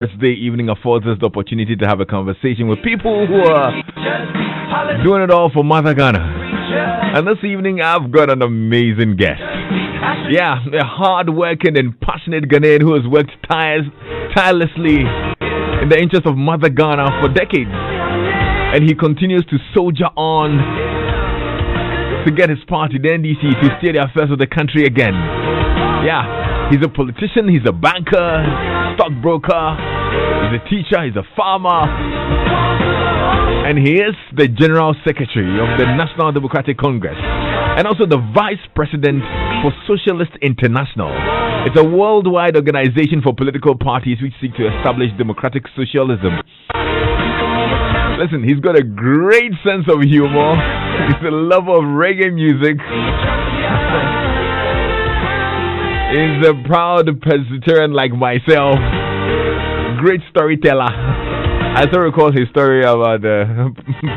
Thursday evening affords us the opportunity to have a conversation with people who are doing it all for Mother Ghana. And this evening, I've got an amazing guest. Yeah, a hard-working and passionate Ghanaian who has worked tirelessly in the interest of Mother Ghana for decades. And he continues to soldier on to get his party, the NDC, to steer the affairs of the country again. Yeah, he's a politician, he's a banker, stockbroker, he's a teacher, he's a farmer, and he is the General Secretary of the National Democratic Congress and also the Vice President for Socialist International. It's a worldwide organization for political parties which seek to establish democratic socialism. Listen, he's got a great sense of humor. He's a lover of reggae music. He's a proud Presbyterian like myself. Great storyteller. I still recall his story about the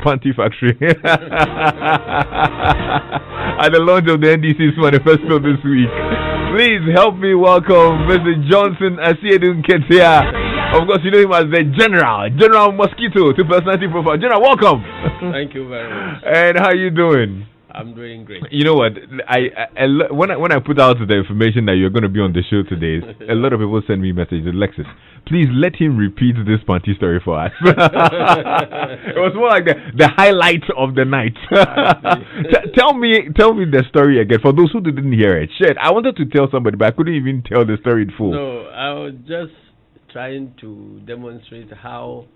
panty factory at the launch of the NDC's manifesto this week. Please help me welcome Mr. Johnson Asiedu Nketiah. Of course, you know him as the General Mosquito to Personality Profile. General, welcome. Thank you very much. And how you doing? I'm doing great. You know what? When I put out the information that you're going to be on the show today, a lot of people send me messages. Lexus, please let him repeat this panty story for us. It was more like the highlight of the night. Tell me the story again for those who didn't hear it. Shit, I wanted to tell somebody, but I couldn't even tell the story in full. No, I was just trying to demonstrate how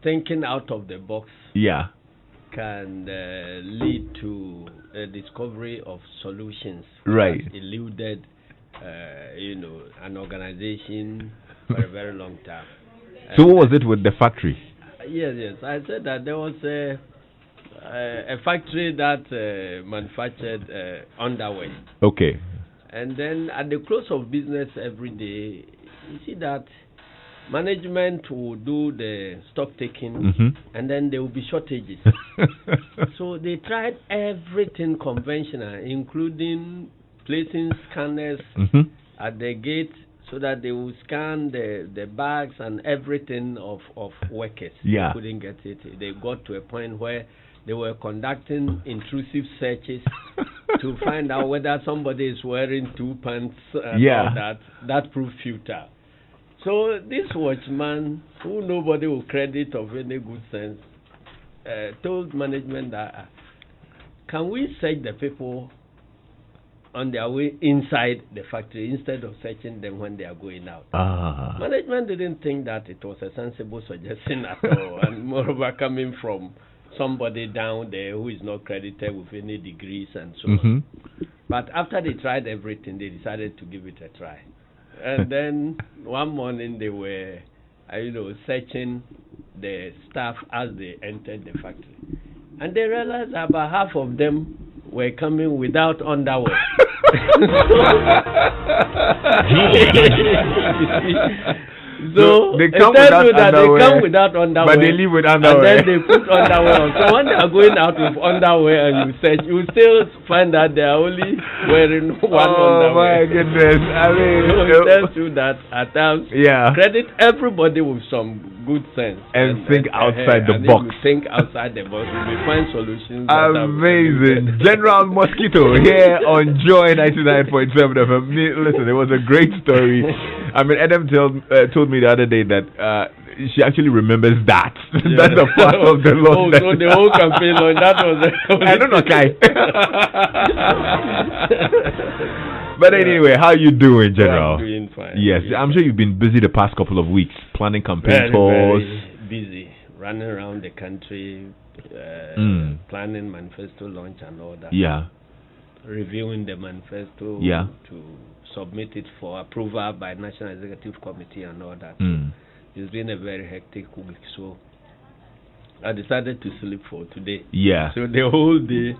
thinking out of the box can lead to a discovery of solutions right that eluded an organization for a very long time. So what was it with the factory? Yes, I said that there was a factory that manufactured underwear. Okay. And then at the close of business every day, you see that management will do the stock taking, and then there will be shortages. So they tried everything conventional, including placing scanners at the gate so that they will scan the bags and everything of workers. Yeah. They couldn't get it. They got to a point where they were conducting intrusive searches to find out whether somebody is wearing two pants and all that. That proved futile. So this watchman, who nobody will credit of any good sense, told management that, can we search the people on their way inside the factory instead of searching them when they are going out? Management didn't think that it was a sensible suggestion at all, and moreover coming from somebody down there who is not credited with any degrees and so on. But after they tried everything, they decided to give it a try. And then one morning they were, searching the staff as they entered the factory. And they realized about half of them were coming without underwear. So they come without underwear, but they leave with underwear. And then they put underwear on. So when they are going out with underwear and you search, you still find that they are only wearing one underwear. Oh my goodness! I mean, so it tells you that at times, credit everybody with some good sense and think outside the box. Think outside the box, we will find solutions. Amazing, General Mosquito here on Joy 99.7 FM. Listen, it was a great story. I mean, Adam told me the other day that she actually remembers that. That's a part of the launch. So the whole campaign launch, that was I don't know, Kai. But anyway, how you doing, General? I'm doing fine. Yes, I'm sure you've been busy the past couple of weeks, planning campaign tours. Very busy, running around the country, planning manifesto launch and all that. Yeah. Reviewing the manifesto to submit it for approval by National Executive Committee and all that. It's been a very hectic week, so I decided to sleep for today. Yeah. So the whole day,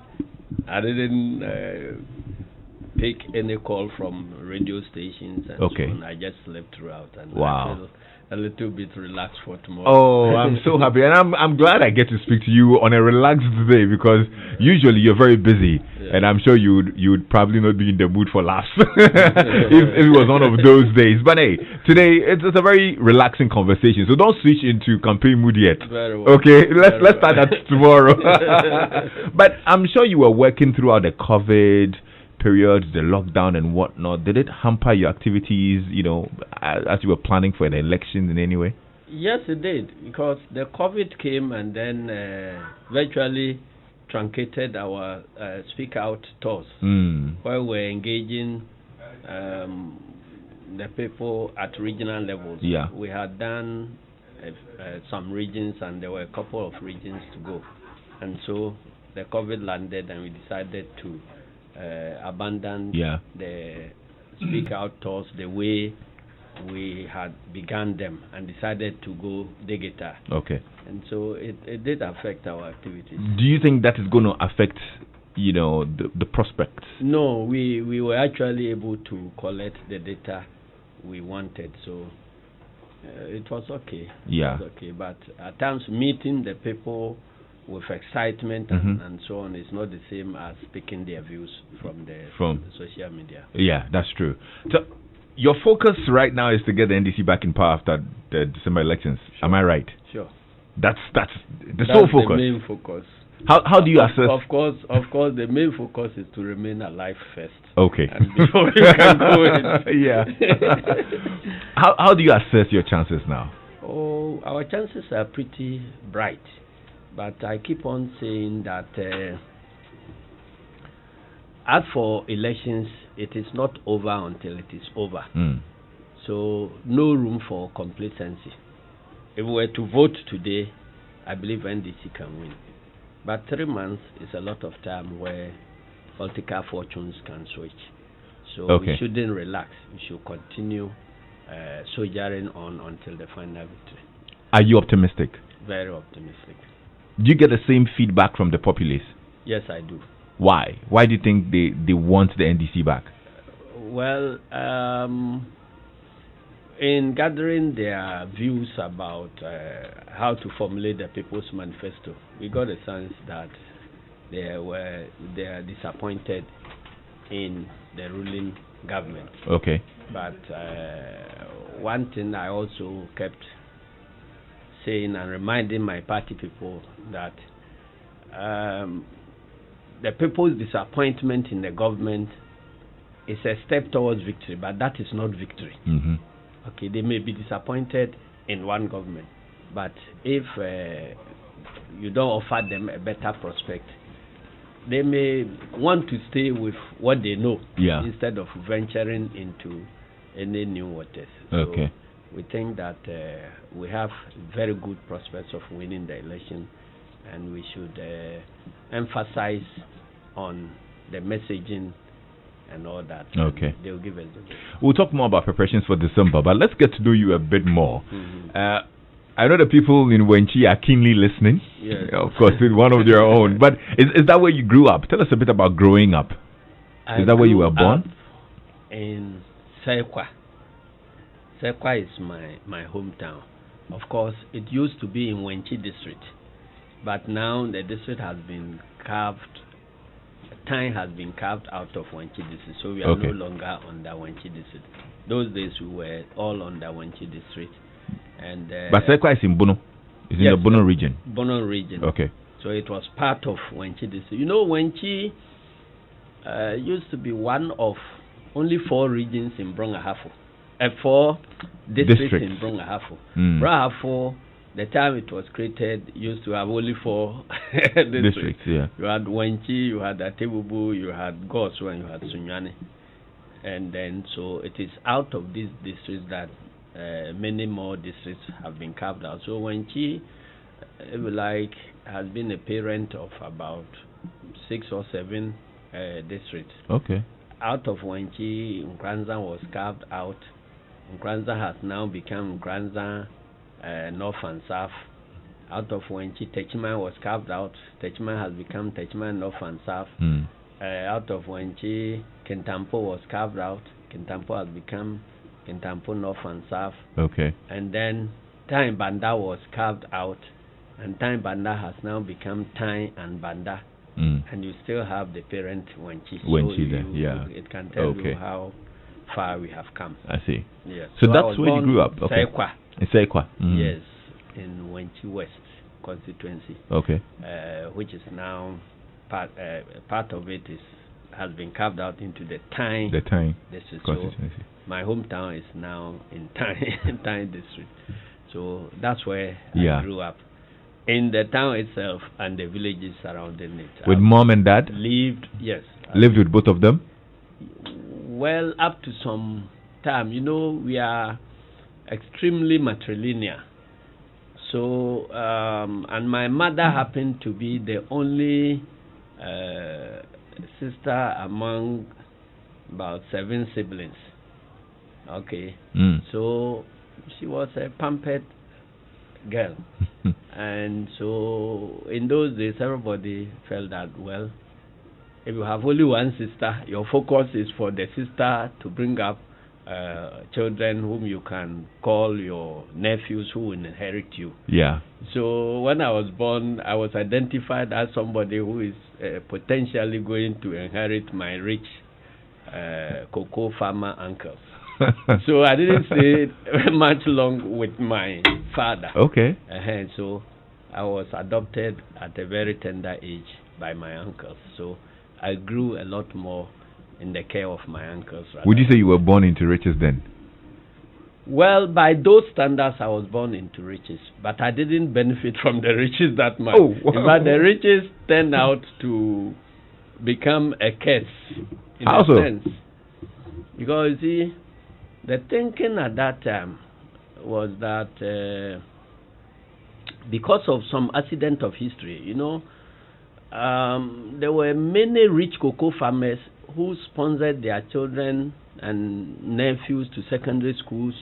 I didn't take any call from radio stations and so on. I just slept throughout, and a little bit relaxed for tomorrow. Oh, I'm so happy, and I'm glad I get to speak to you on a relaxed day because usually you're very busy, and I'm sure you'd probably not be in the mood for laughs if it was one of those days. But hey, today it's a very relaxing conversation, so don't switch into campaign mood yet. Very well. Okay, let's start that tomorrow. But I'm sure you were working throughout the COVID period, the lockdown and whatnot. Did it hamper your activities, as you were planning for the election in any way? Yes, it did, because the COVID came and then virtually truncated our speak out tours, where we're engaging the people at regional levels. Yeah. We had done some regions, and there were a couple of regions to go, and so the COVID landed, and we decided to abandon the speak out tours the way we had begun them, and decided to go digital. Okay. And so it did affect our activities. Do you think that is going to affect, the prospects? No, we were actually able to collect the data we wanted, so it was okay. Yeah. It was okay, but at times meeting the people with excitement and so on is not the same as speaking their views from the social media. Yeah, that's true. So your focus right now is to get the NDC back in power after the December elections. Sure. Am I right? Sure. That's the sole focus. The main focus. How do you assess? Of course, the main focus is to remain alive first. Okay. And before we can go in. Yeah. How do you assess your chances now? Oh, our chances are pretty bright. But I keep on saying that as for elections, it is not over until it is over. So no room for complacency. If we were to vote today, I believe NDC can win. But 3 months is a lot of time where political fortunes can switch. So we shouldn't relax. We should continue soldiering on until the final victory. Are you optimistic? Very optimistic. Do you get the same feedback from the populace? Yes, I do. Why? Why do you think they want the NDC back? Well, in gathering their views about how to formulate the People's Manifesto, we got a sense that they are disappointed in the ruling government. Okay. But one thing I also kept saying and reminding my party people that the people's disappointment in the government is a step towards victory, but that is not victory. Okay, they may be disappointed in one government, but if you don't offer them a better prospect, they may want to stay with what they know instead of venturing into any new waters. So we think that we have very good prospects of winning the election, and we should emphasize on the messaging and all that. Okay. They'll give us the vote. We'll talk more about preparations for December, but let's get to know you a bit more. I know the people in Wenchi are keenly listening. Yes. Of course, in one of their own. But is that where you grew up? Tell us a bit about growing up. Is that where you were born? In Sekwa. Sekwa is my hometown. Of course, it used to be in Wenchi district, but now the district has been carved. Time has been carved out of Wenchi district, so we are no longer under Wenchi district. Those days we were all under Wenchi district. And but Sekwa is in Bono. It's in the Bono region. Bono region. Okay. So it was part of Wenchi district. You know, Wenchi used to be one of only 4 regions in Brong-Ahafo. 4 districts in Brong-Ahafo. Brong-Ahafo, the time it was created, used to have only 4 districts. Yeah. You had Wenchi, you had Atebubu, you had Goso, and you had Sunyani. And then, so it is out of these districts that many more districts have been carved out. So Wenchi, if you like, has been a parent of about 6 or 7 districts. Okay. Out of Wenchi, Nkranza was carved out. Nkranza has now become Nkranza North and South. Out of Wenchi, Techman was carved out. Techman has become Techman North and South. Out of Wenchi, Kentampo was carved out. Kentampo has become in Tampo North and South. Okay. And then Time Banda was carved out, and Time Banda has now become Time and Banda. And you still have the parent Wenchi. Wenchi, yeah. It can tell you how far we have come. I see. Yes. So that's where you grew up. Okay. Sekwa. In Sekwa. Yes, in Wenchi West constituency. Okay. Which is now part of it has been carved out into the Time. The Time constituency. So my hometown is now in Time district. So that's where I grew up. In the town itself and the villages surrounding it. With mom and dad? Lived with both of them? Well, up to some time. We are extremely matrilineal. So, and my mother happened to be the only sister among about 7 siblings. Okay. So, she was a pampered girl. And so in those days everybody felt that, well, if you have only one sister, your focus is for the sister to bring up children whom you can call your nephews who will inherit you. Yeah. So when I was born, I was identified as somebody who is potentially going to inherit my rich cocoa farmer uncles. So I didn't stay much long with my father. Okay. So I was adopted at a very tender age by my uncles. So I grew a lot more in the care of my uncles. Would you say you were born into riches then? Well, by those standards, I was born into riches, but I didn't benefit from the riches that much. Oh, wow. In fact, the riches turned out to become a curse in a sense. Because you see, the thinking at that time was that because of some accident of history, there were many rich cocoa farmers who sponsored their children and nephews to secondary schools,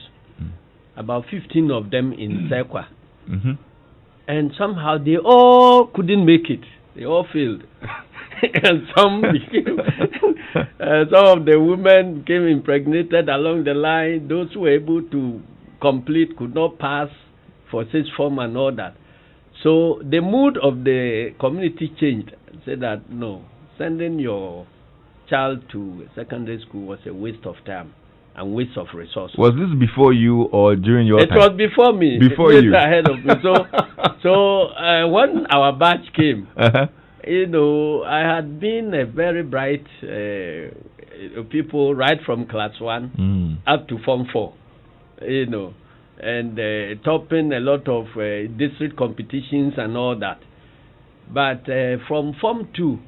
about 15 of them in Sekwa. And somehow they all couldn't make it. They all failed. And some of the women became impregnated along the line. Those who were able to complete could not pass for sixth form and all that. So the mood of the community changed. Said that no, sending your child to secondary school was a waste of time and waste of resources. Was this before you or during your time? It was before me. Before you. Ahead of me. So when our batch came, I had been a very bright people right from class 1 up to Form 4, and topping a lot of district competitions and all that. But from Form 2,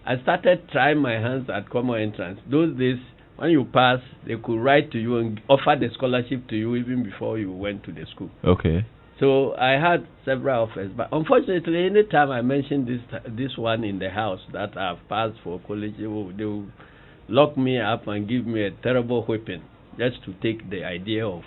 I started trying my hands at common entrance. Those days, when you pass, they could write to you and offer the scholarship to you even before you went to the school. Okay. So I had several offers, but unfortunately, any time I mentioned this one in the house that I've passed for college, they will lock me up and give me a terrible whipping just to take the idea of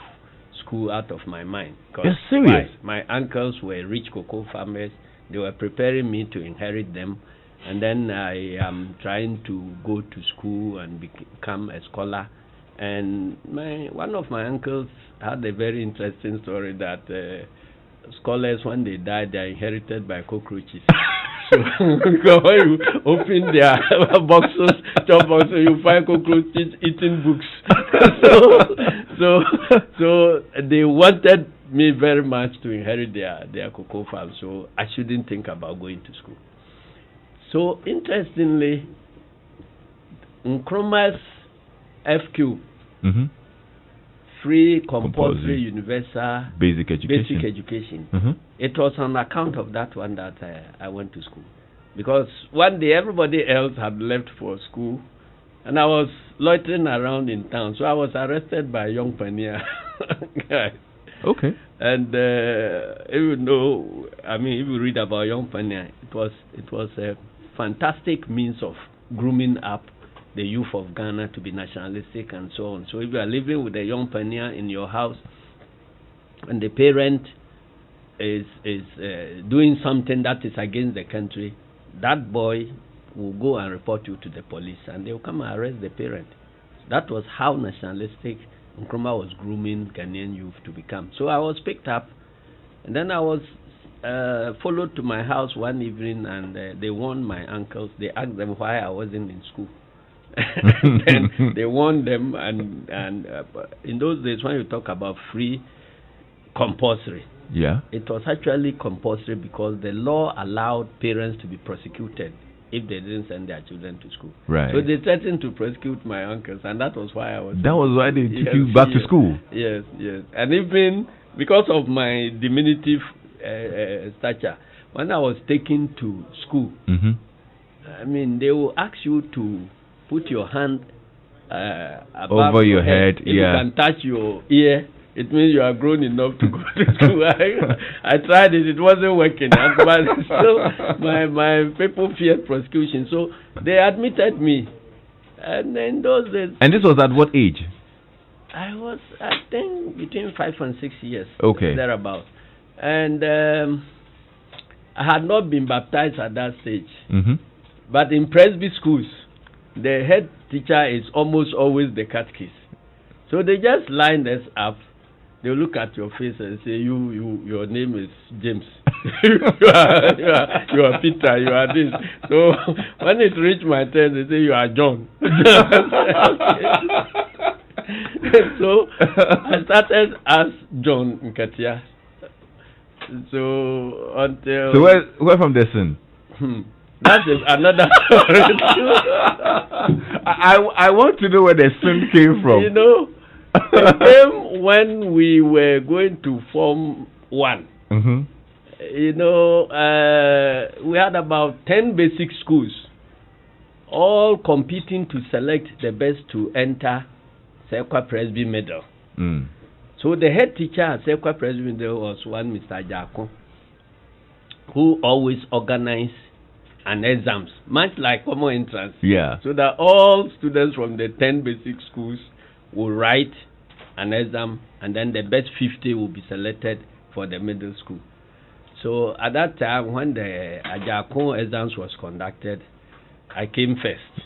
school out of my mind. You're serious? My uncles were rich cocoa farmers. They were preparing me to inherit them, and then I am trying to go to school and become a scholar. And one of my uncles had a very interesting story that scholars, when they die, they are inherited by cockroaches. So when you open their boxes, top boxes, you find cockroaches eating books. so they wanted me very much to inherit their cocoa farm, so I shouldn't think about going to school. So interestingly, Nkrumah's FQ, free compulsory universal basic education. It was on account of that one that I went to school, because one day everybody else had left for school and I was loitering around in town, so I was arrested by a young pioneer guys. Okay. And even though, if you read about young pioneer, it was a fantastic means of grooming up the youth of Ghana to be nationalistic and so on. So if you are living with a young pioneer in your house and the parent is doing something that is against the country, that boy will go and report you to the police and they will come and arrest the parent. That was how nationalistic Nkrumah was grooming Ghanaian youth to become. So I was picked up, and then I was followed to my house one evening, and they warned my uncles. They asked them why I wasn't in school. Then they warned them, and in those days when you talk about free, compulsory. Yeah. It was actually compulsory because the law allowed parents to be prosecuted if they didn't send their children to school. Right. So they threatened to prosecute my uncles, and that was why I was. That was why they took you back to school. Yes, yes. And even because of my diminutive stature, when I was taken to school, I mean, they will ask you to put your hand above over your head. If you can touch your ear, it means you are grown enough to go to school. I tried it; it wasn't working. But still, my people feared prosecution, so they admitted me. And in those days. And this was at what age? I was, I think, between 5 and 6 years. Okay. Thereabout. And I had not been baptized at that stage. But in Presby schools, the head teacher is almost always the catechist. So they just line us up. They look at your face and say, your name is James. you are Peter, you are this. So when it reached my turn, they say, you are John. So I started as John Nketiah. So until... So where from the son? That is another story. I want to know where the son came from. You know, it came when we were going to form one. You know, we had about 10 basic schools, all competing to select the best to enter Sekwa Presby Middle. So the head teacher at Sekwa Presby Middle was one Mr. Jako, who always organized an exams, much like common entrance. Yeah. So that all students from the 10 basic schools will write an exam, and then the best 50 will be selected for the middle school. So at that time, when the Ajako exams was conducted, I came first.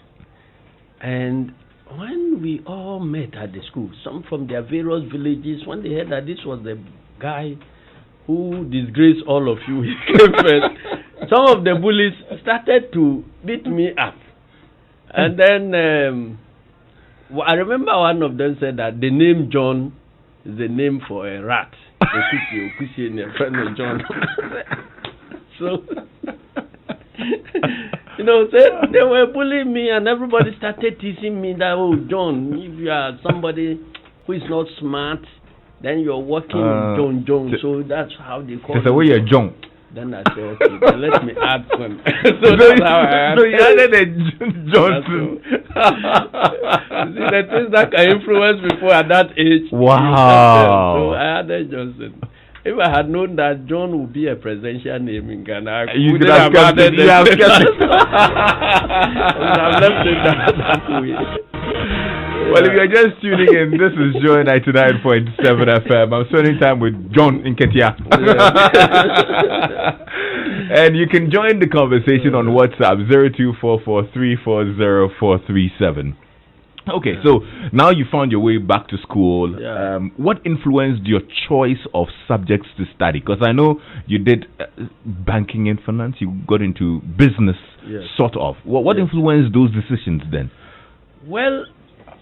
And when we all met at the school, some from their various villages, when they heard that this was the guy who disgraced all of you, he came first. Some of the bullies started to beat me up. And then I remember one of them said that the name John is the name for a rat. John. So, you know, they were bullying me, and everybody started teasing me that, oh, John, if you are somebody who is not smart, then you're working John. So that's how they call it. So where you're John. Then I said, okay, then let me add one. So that's how I added. So you added a Johnson. See, the things that can influence people at that age. Wow. So I added Johnson. If I had known that John would be a presidential name in Ghana, you could have added it. I would have left it that way. Well, if you're just tuning in, this is Joy 99.7 FM. I'm spending time with John Nketiah. And you can join the conversation on WhatsApp 0244340437. Okay, so now you found your way back to school. Yeah. What influenced your choice of subjects to study? Because I know you did banking and finance. You got into business, sort of. What influenced those decisions then? Well,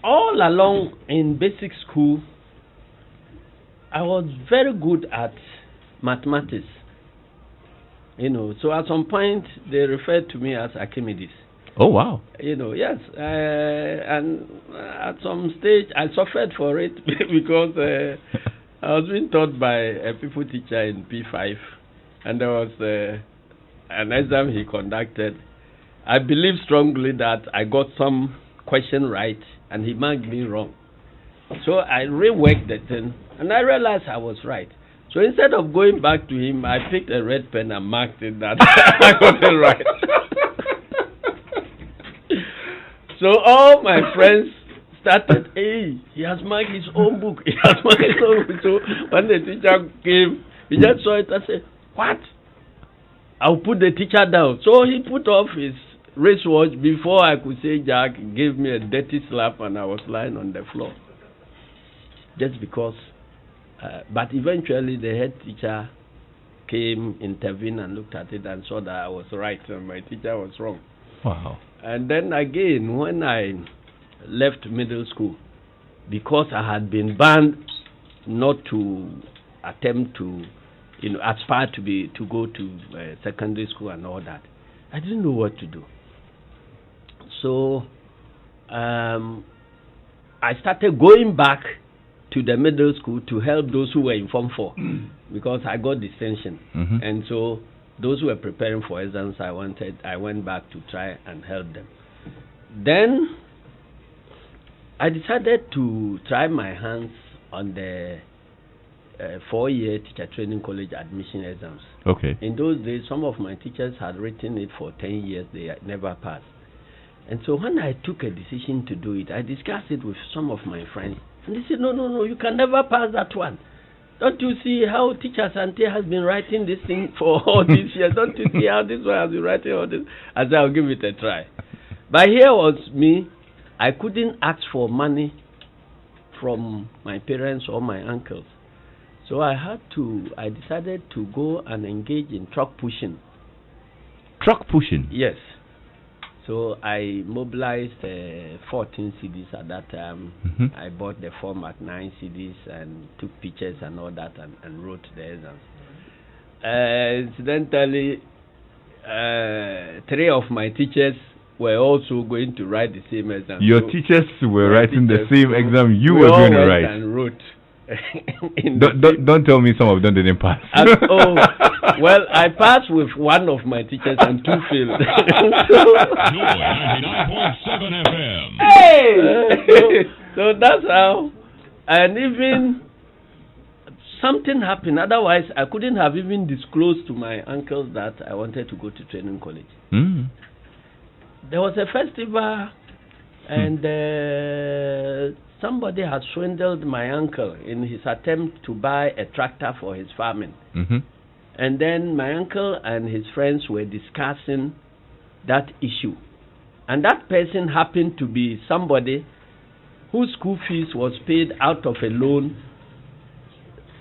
all along in basic school, I was very good at mathematics. You know, so at some point they referred to me as Archimedes. Oh, wow. You know, yes. And at some stage I suffered for it because I was being taught by a people teacher in P5, and there was an exam he conducted. I believe strongly that I got some question right, and he marked me wrong. So I reworked the thing, and I realized I was right. So instead of going back to him, I picked a red pen and marked it that I got it right. So all my friends started, hey, he has marked his own book. He has marked his own book. So when the teacher came, he just saw it and said, what? I'll put the teacher down. So he put off his wristwatch. Before I could say Jack, gave me a dirty slap, and I was lying on the floor. just because. But eventually the head teacher came, intervened, and looked at it and saw that I was right and my teacher was wrong. Wow. And then again, when I left middle school, because I had been banned not to attempt to, aspire to go to secondary school and all that, I didn't know what to do. So I started going back to the middle school to help those who were in Form 4 because I got distinction. And so those who were preparing for exams, I went back to try and help them. Then I decided to try my hands on the 4-year teacher training college admission exams. Okay. In those days, some of my teachers had written it for 10 years. They had never passed. And so when I took a decision to do it, I discussed it with some of my friends. And they said, no, you can never pass that one. Don't you see how Teacher Sante has been writing this thing for all these years? Don't you see how this one has been writing all this? I said, I'll give it a try. But here was me. I couldn't ask for money from my parents or my uncles. So I decided to go and engage in truck pushing. Truck pushing? Yes. So I mobilized 14 CDs at that time. I bought the form at 9 CDs and took pictures and all that and wrote the exams. Incidentally, 3 of my teachers were also going to write the same exam. Your teachers were writing the same exam you were going to write? And wrote. Don't tell me some of them didn't pass. Well, I passed with one of my teachers and 2 failed. 99.7 FM. Hey! So that's how. And even something happened. Otherwise, I couldn't have even disclosed to my uncles that I wanted to go to training college. There was a festival, and somebody had swindled my uncle in his attempt to buy a tractor for his farming. And then my uncle and his friends were discussing that issue. And that person happened to be somebody whose school fees was paid out of a loan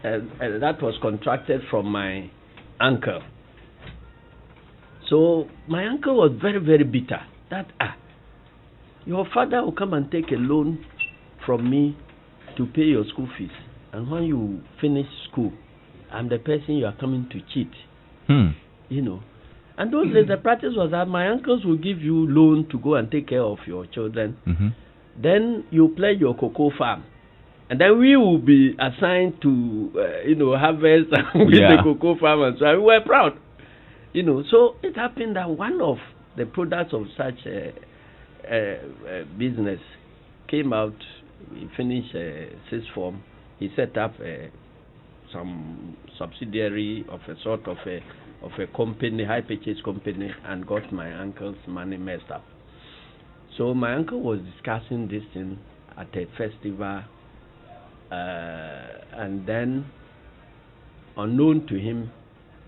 that was contracted from my uncle. So my uncle was very, very bitter that your father will come and take a loan from me to pay your school fees. And when you finish school, I'm the person you are coming to cheat. And those days the practice was that my uncles will give you loan to go and take care of your children. Then you pledge your cocoa farm. And then we will be assigned to, harvest with the cocoa farm. And so we were proud. So it happened that one of the products of such a business came out. He finished 6th form. He set up some subsidiary of a sort of a company, high purchase company, and got my uncle's money messed up. So my uncle was discussing this thing at a festival, and then, unknown to him,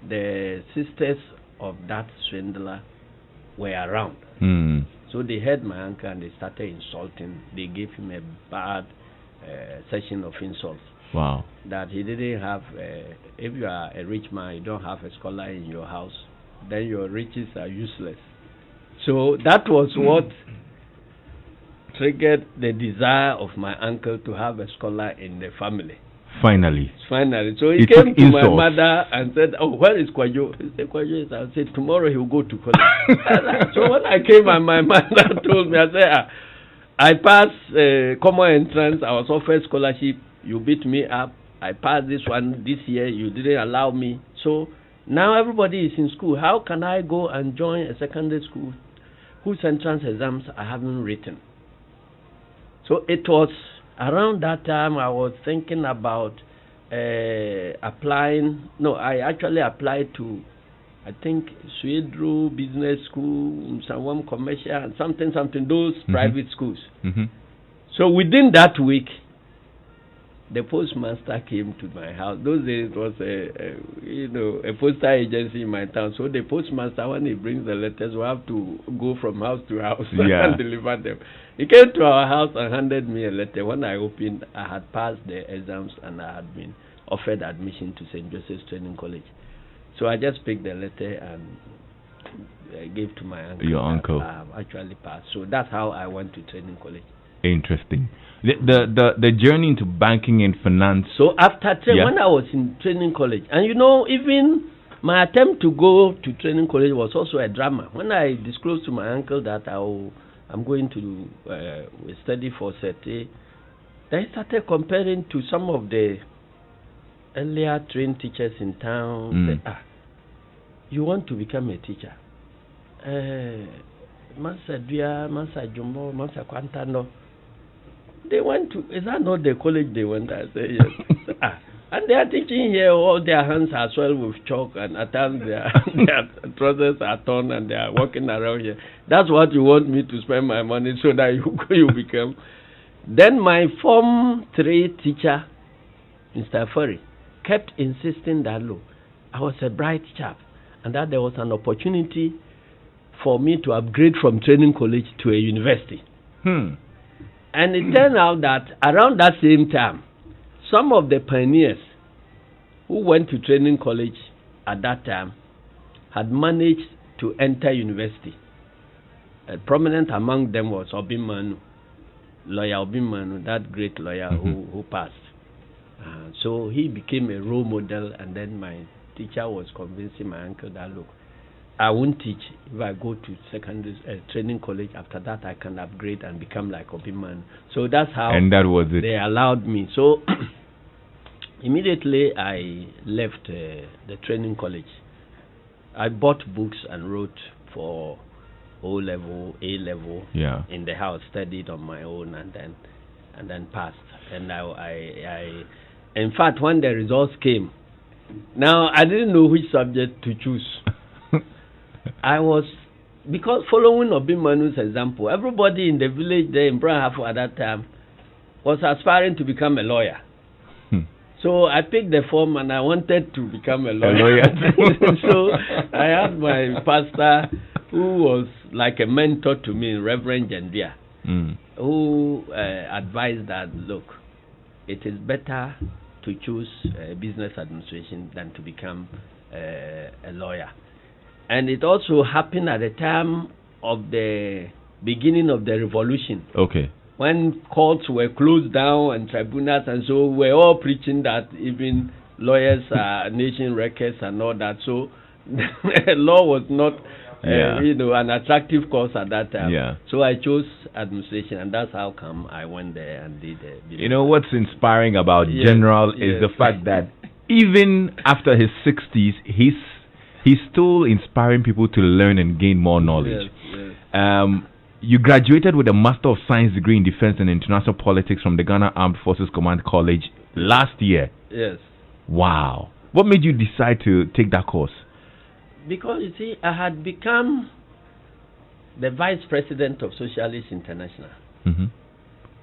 the sisters of that swindler were around. So they heard my uncle and they started insulting. They gave him a bad session of insults. Wow. That he didn't have, if you are a rich man, you don't have a scholar in your house, then your riches are useless. So that was what triggered the desire of my uncle to have a scholar in the family. Finally. So he came to my mother and said, where is Kwajo? He said, Kwajo is, I said, tomorrow he will go to college. So when I came and my mother told me, I said, I passed common entrance, I was offered scholarship, you beat me up, I passed this one this year, you didn't allow me. So now everybody is in school. How can I go and join a secondary school whose entrance exams I haven't written? So it was around that time I was thinking about applying. No, I actually applied to, I think, Asiedu Business School, some commercial, and something, those private schools. So within that week, the postmaster came to my house. Those days it was a postal agency in my town. So the postmaster, when he brings the letters, we have to go from house to house and deliver them. He came to our house and handed me a letter. When I opened, I had passed the exams and I had been offered admission to St. Joseph's Training College. So I just picked the letter and I gave to my uncle. Your uncle. I have actually passed. So that's how I went to Training College. Interesting. The journey into banking and finance. So after when I was in Training College, and even my attempt to go to Training College was also a drama. When I disclosed to my uncle that I'm going to study for CETE, they started comparing to some of the earlier trained teachers in town. Say, you want to become a teacher? Master Dua, Master Jumbo, Master Quantano. They went to, is that not the college they went? I say yes. And they are teaching here, all their hands are swelled with chalk, and at times their trousers are torn and they are walking around here. That's what you want me to spend my money so that you become. Then my Form 3 teacher, Mr. Furry, kept insisting that, look, I was a bright chap and that there was an opportunity for me to upgrade from Training College to a university. And it turned out that around that same time, some of the pioneers who went to Training College at that time had managed to enter university. Prominent among them was Obimanu, lawyer Obimanu, that great lawyer who passed. So he became a role model, and then my teacher was convincing my uncle that, look, I won't teach if I go to secondary Training College. After that, I can upgrade and become like Obiman. So that's how that was it. They allowed me. So immediately I left the Training College. I bought books and wrote for O-level, A-level in the house, studied on my own, and then passed. And I in fact, when the results came, now I didn't know which subject to choose. Because following Obimanu's example, everybody in the village there in Brahafo at that time was aspiring to become a lawyer. So I picked the form and I wanted to become a lawyer. So I had my pastor, who was like a mentor to me, Reverend Jandia, who advised that, look, it is better to choose business administration than to become a lawyer. And it also happened at the time of the beginning of the revolution. Okay. When courts were closed down and tribunals, and so we're all preaching that even lawyers are nation wreckers and all that. So law was not an attractive course at that time. Yeah. So I chose administration, and that's how come I went there and did what's inspiring about General is the fact that even after his 60s, he's still inspiring people to learn and gain more knowledge. You graduated with a Master of Science degree in Defense and International Politics from the Ghana Armed Forces Command College last year. Yes. Wow. What made you decide to take that course? Because, you see, I had become the Vice President of Socialist International.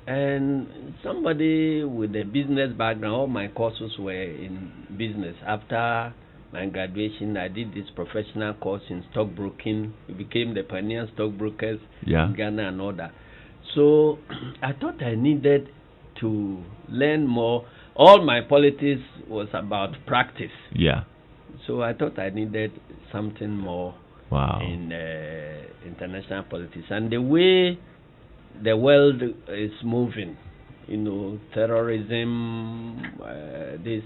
And somebody with a business background, all my courses were in business. After my graduation, I did this professional course in stockbroking. We became the pioneer stockbrokers in Ghana and all that. So I thought I needed to learn more. All my politics was about practice. Yeah. So I thought I needed something more in international politics. And the way the world is moving, terrorism, this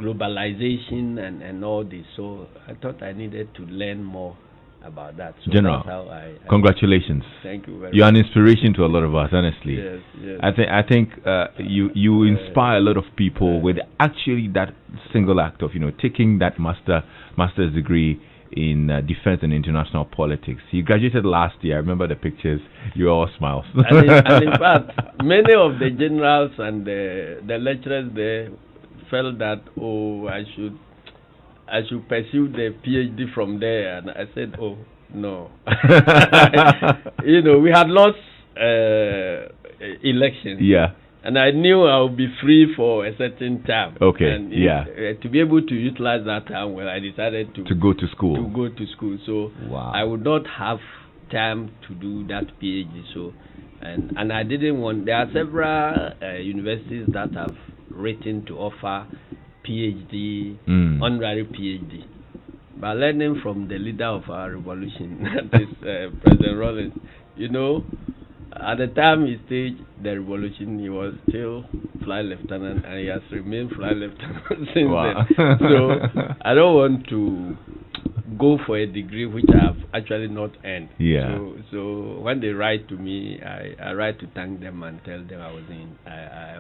globalization and all this. So I thought I needed to learn more about that. So General, that's how congratulations. Thank you very much. You're an inspiration to a lot of us, honestly. Yes. I think you inspire a lot of people with actually that single act of taking that master's degree in defense and international politics. You graduated last year. I remember the pictures. You were all smiles. and in fact, many of the generals and the lecturers there felt that I should pursue the PhD from there, and I said, no. We had lost elections. And I knew I would be free for a certain time. Okay. And to be able to utilize that time, well, I decided to go to school. So wow. I would not have time to do that PhD. So, and I didn't want. There are several universities that have written to offer PhD, honorary PhD. But learning from the leader of our revolution, that is President Rawlings, you know, at the time he staged the revolution, he was still flight lieutenant, and he has remained flight lieutenant since then. So I don't want to go for a degree which I have actually not earned. Yeah. So when they write to me, I write to thank them and tell them I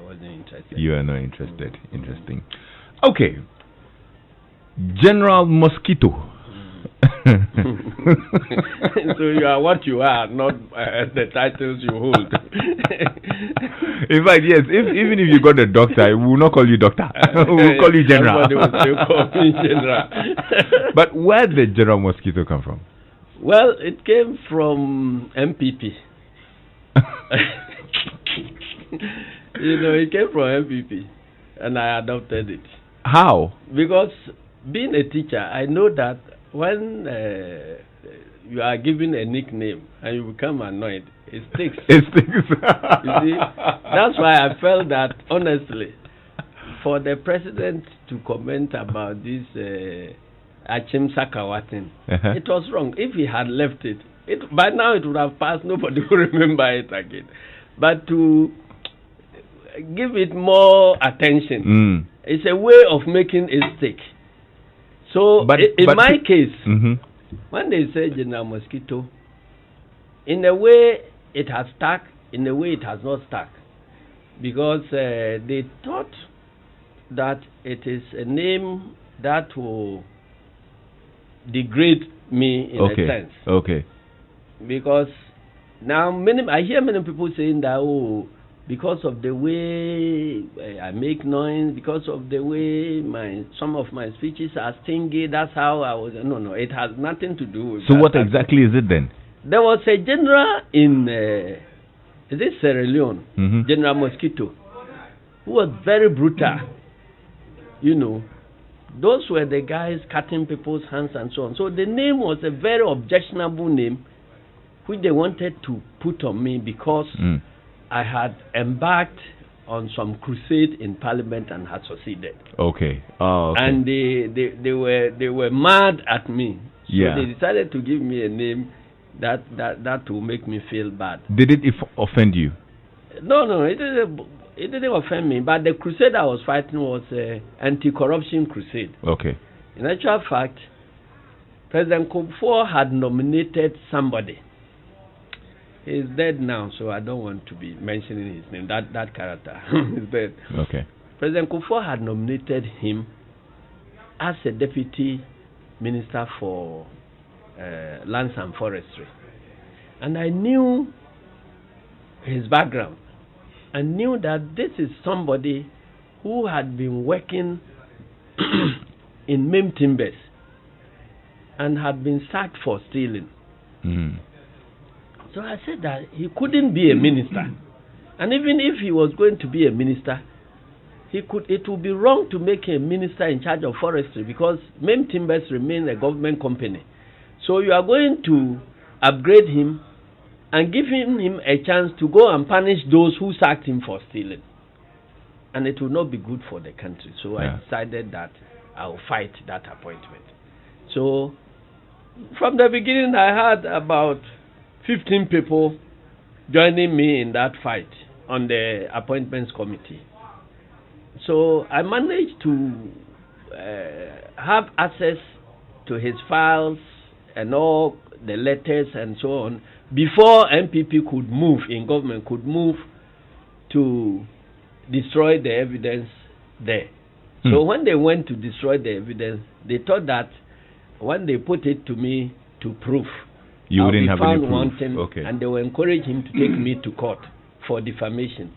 wasn't interested. You are not interested. Interesting. Okay. General Mosquito. So you are what you are, not the titles you hold. In fact, yes. Even if you got a doctor, we will not call you doctor. We will call you general. Everybody will still call me general. But where did General Mosquito come from? Well, it came from MPP. It came from MPP, and I adopted it. How? Because being a teacher, I know that when you are given a nickname and you become annoyed, it sticks. It sticks. You see, that's why I felt that, honestly, for the president to comment about this Achim Sakawatin, it was wrong. If he had left it, by now it would have passed. Nobody would remember it again. But to give it more attention, it's a way of making it stick. So, in my case, when they say General Mosquito, in a way it has stuck, in a way it has not stuck. Because they thought that it is a name that will degrade me in a sense. Okay. Because now I hear many people saying that, because of the way I make noise, because of the way some of my speeches are stingy, that's how I was. No, it has nothing to do with that. So what exactly is it then? There was a general in, is it Sierra Leone, General Mosquito, who was very brutal. Those were the guys cutting people's hands and so on. So the name was a very objectionable name, which they wanted to put on me because I had embarked on some crusade in Parliament and had succeeded. Okay. Oh, okay. And they were mad at me. So they decided to give me a name that will make me feel bad. Did it offend you? No, it didn't offend me. But the crusade I was fighting was an anti-corruption crusade. Okay. In actual fact, President Kufuor had nominated somebody. He's dead now, so I don't want to be mentioning his name. That character is dead. Okay. President Kufuor had nominated him as a deputy minister for lands and forestry, and I knew his background. I knew that this is somebody who had been working in Mim Timbers and had been sacked for stealing. So I said that he couldn't be a minister. And even if he was going to be a minister, it would be wrong to make him a minister in charge of forestry because Mem Timbers remains a government company. So you are going to upgrade him and give him a chance to go and punish those who sacked him for stealing. And it will not be good for the country. So I decided that I will fight that appointment. So from the beginning I had about 15 people joining me in that fight on the appointments committee. So I managed to have access to his files and all the letters and so on before MPP could move in government, could move to destroy the evidence there. So when they went to destroy the evidence, they thought that when they put it to me to prove, you wouldn't have any proof. Wanting, and they will encourage him to take me to court for defamation.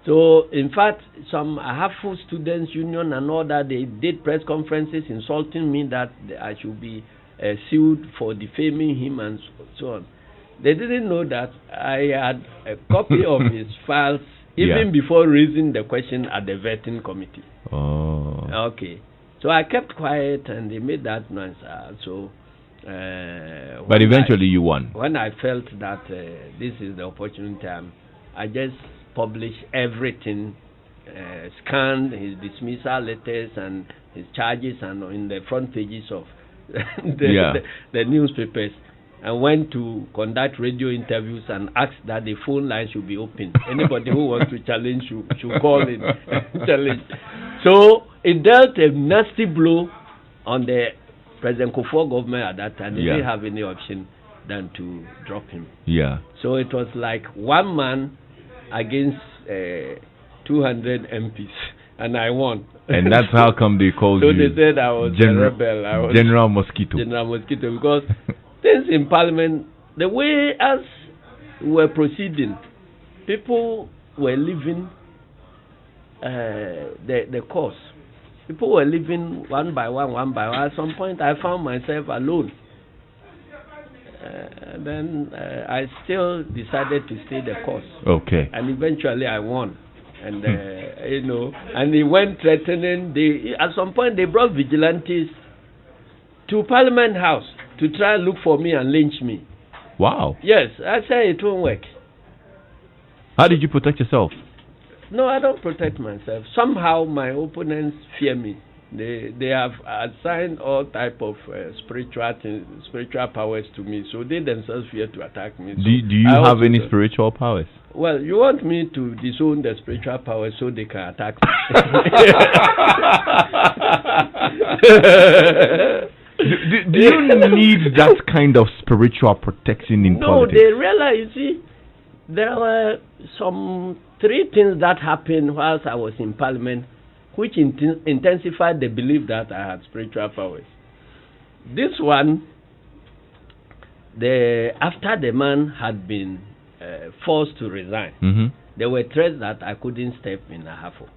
So, in fact, I have full students union and all that. They did press conferences insulting me that I should be sued for defaming him and so on. They didn't know that I had a copy of his files even before raising the question at the vetting committee. Oh. Okay. So I kept quiet, and they made that noise. But eventually you won. When I felt that this is the opportune time, I just published everything, scanned his dismissal letters and his charges, and in the front pages of the newspapers, and went to conduct radio interviews and asked that the phone line should be open. Anybody who wants to challenge should call in. Challenge. So it dealt a nasty blow on the President Kufuor government at that time. They didn't have any option than to drop him. Yeah. So it was like one man against 200 MPs, and I won. And that's how come they called you. So they said I was a rebel. I was General Mosquito. General Mosquito, because things in Parliament, the way as we were proceeding, people were leaving the course. People were leaving one by one. At some point, I found myself alone. Then I still decided to stay the course. Okay. And eventually I won. And, and they went threatening. At some point, they brought vigilantes to Parliament House to try and look for me and lynch me. Wow. Yes, I said it won't work. How did you protect yourself? No, I don't protect myself. Somehow my opponents fear me. They have assigned all type of spiritual powers to me, so they themselves fear to attack me. So do you have any spiritual powers? Well, you want me to disown the spiritual powers so they can attack me? do you need that kind of spiritual protection in politics? No, they realize, you see, there were some 3 things that happened whilst I was in Parliament, which intensified the belief that I had spiritual powers. This one, after the man had been forced to resign, there were threats that I couldn't step in Ahafo,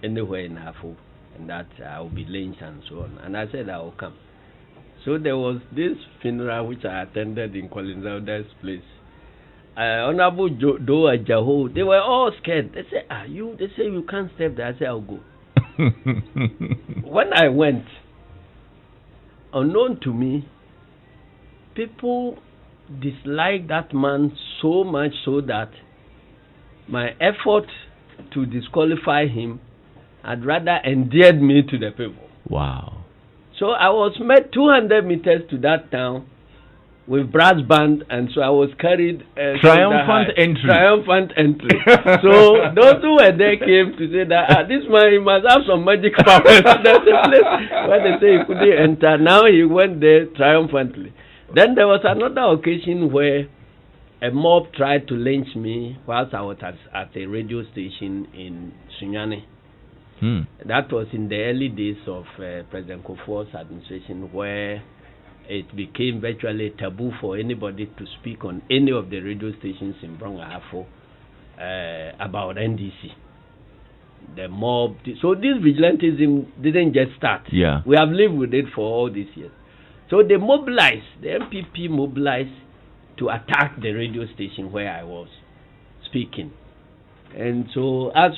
anywhere in Ahafo, and that I would be lynched and so on. And I said I will come. So there was this funeral which I attended in Collins Elder's place. Honorable Doa Jaho, they were all scared. They said, they say you can't step there. I said, I'll go. When I went, unknown to me, people disliked that man so much so that my effort to disqualify him had rather endeared me to the people. Wow. So I was met 200 meters to that town with brass band, and so I was carried triumphant entry. So those who were there came to say that this man, he must have some magic powers. That's the place where they say he couldn't enter. Now he went there triumphantly. Then there was another occasion where a mob tried to lynch me whilst I was at a radio station in Sunyani. That was in the early days of President Kufuor's administration, where it became virtually taboo for anybody to speak on any of the radio stations in Brong-Ahafo about NDC. The mob. So this vigilantism didn't just start. Yeah. We have lived with it for all these years. So they mobilized, the MPP mobilized to attack the radio station where I was speaking. And so as